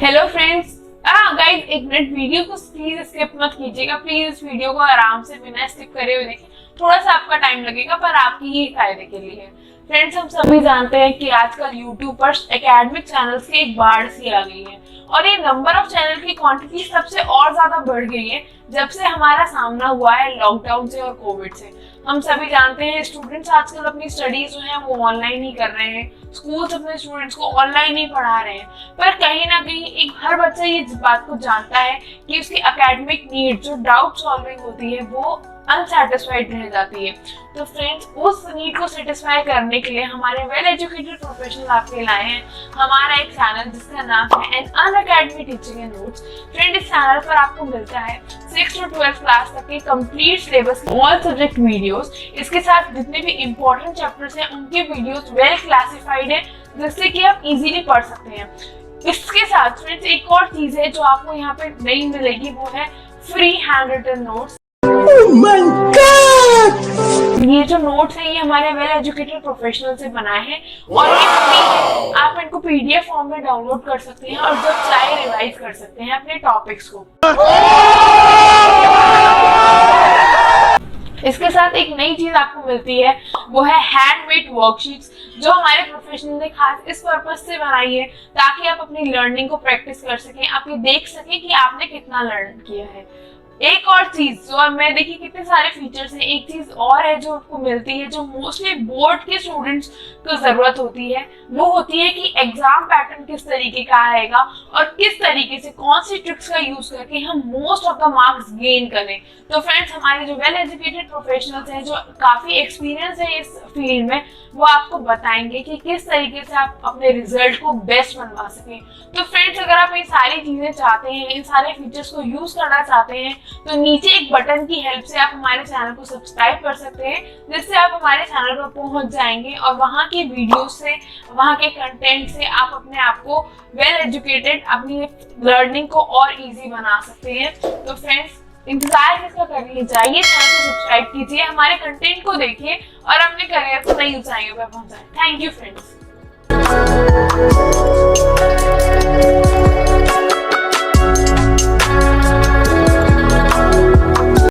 Hello friends, guys एक minute video को please skip मत कीजिएगा। प्लीज इस वीडियो को आराम से बिना स्किप करे हुए देखिए। थोड़ा सा आपका टाइम लगेगा पर आपकी ही फायदे के लिए है। फ्रेंड्स, हम सभी जानते हैं कि आजकल यूट्यूब पर एकेडमिक चैनल्स की एक बाढ़ सी आ गई है और ये नंबर ऑफ चैनल की क्वांटिटी सबसे और ज्यादा बढ़ गई है जब से हमारा सामना हुआ है लॉकडाउन से और कोविड से। हम सभी जानते हैं स्टूडेंट्स आजकल अपनी स्टडीज जो है वो ऑनलाइन ही कर रहे हैं, स्कूल्स अपने स्टूडेंट्स को ऑनलाइन ही पढ़ा रहे हैं। पर कहीं ना कहीं एक हर बच्चा ये बात को जानता है कि उसकी एकेडमिक नीड जो डाउट सॉल्विंग होती है वो अनसेटिस्फाइड रह जाती है। तो फ्रेंड्स, उस नीड को सेटिस्फाई करने के लिए हमारे वेल एजुकेटेड प्रोफेशनल आपके लाए हैं हमारा एक चैनल जिसका नाम है Unacademy teaching and notes. Friend, इस चैनल पर आपको मिलता है 6 to 12 क्लास तक के complete syllabus all subject videos. इसके साथ जितने भी इंपॉर्टेंट चैप्टर्स हैं उनके वीडियोस वेल क्लासिफाइड है जिससे कि आप इजीली पढ़ सकते हैं। इसके साथ फ्रेंड्स एक और चीज है जो आपको यहाँ पे नहीं मिलेगी, वो है free hand written notes. Oh my God! ये जो नोट्स है ये हमारे वेल एजुकेटेड प्रोफेशनल से बनाए हैं और ये फ्री है। आप इनको पीडीएफ फॉर्म में डाउनलोड कर सकते हैं और जब चाहे रिवाइज कर सकते हैं अपने टॉपिक्स को। इसके साथ एक नई चीज आपको मिलती है, वो है हैंडमेड वर्कशीट्स जो हमारे प्रोफेशनल ने खास इस पर्पज से बनाई है ताकि आप अपनी लर्निंग को प्रैक्टिस कर सकें, आप ये देख सकें कि आपने कितना लर्न किया है। एक और चीज जो मैं देखिए कितने सारे फीचर्स हैं, एक चीज और है जो आपको मिलती है जो मोस्टली बोर्ड के स्टूडेंट्स को जरूरत होती है, वो होती है कि एग्जाम पैटर्न किस तरीके का आएगा और किस तरीके से कौन सी ट्रिक्स का यूज करके हम most of the marks gain करें। तो फ्रेंड्स, हमारे जो वेल एजुकेटेड प्रोफेशनल्स हैं जो काफी एक्सपीरियंस है इस फील्ड में, वो आपको बताएंगे कि किस तरीके से आप अपने रिजल्ट को बेस्ट बनवा सकें। तो फ्रेंड्स, अगर आप ये सारी चीजें चाहते हैं, इन सारे फीचर्स को यूज करना चाहते हैं, तो नीचे एक बटन की हेल्प से आप हमारे चैनल को सब्सक्राइब कर सकते हैं जिससे आप हमारे चैनल पर पहुंच जाएंगे और वहां की वीडियोस से, वहां के कंटेंट से आप अपने आप को वेल एजुकेटेड, अपनी लर्निंग को और इजी बना सकते हैं। तो फ्रेंड्स, इंतजार किसका कर लीजिए, जाइए चैनल को सब्सक्राइब कीजिए, हमारे कंटेंट को देखिए और अपने करियर को नई ऊंचाइयों पर पहुंचाएं। Thank you friends.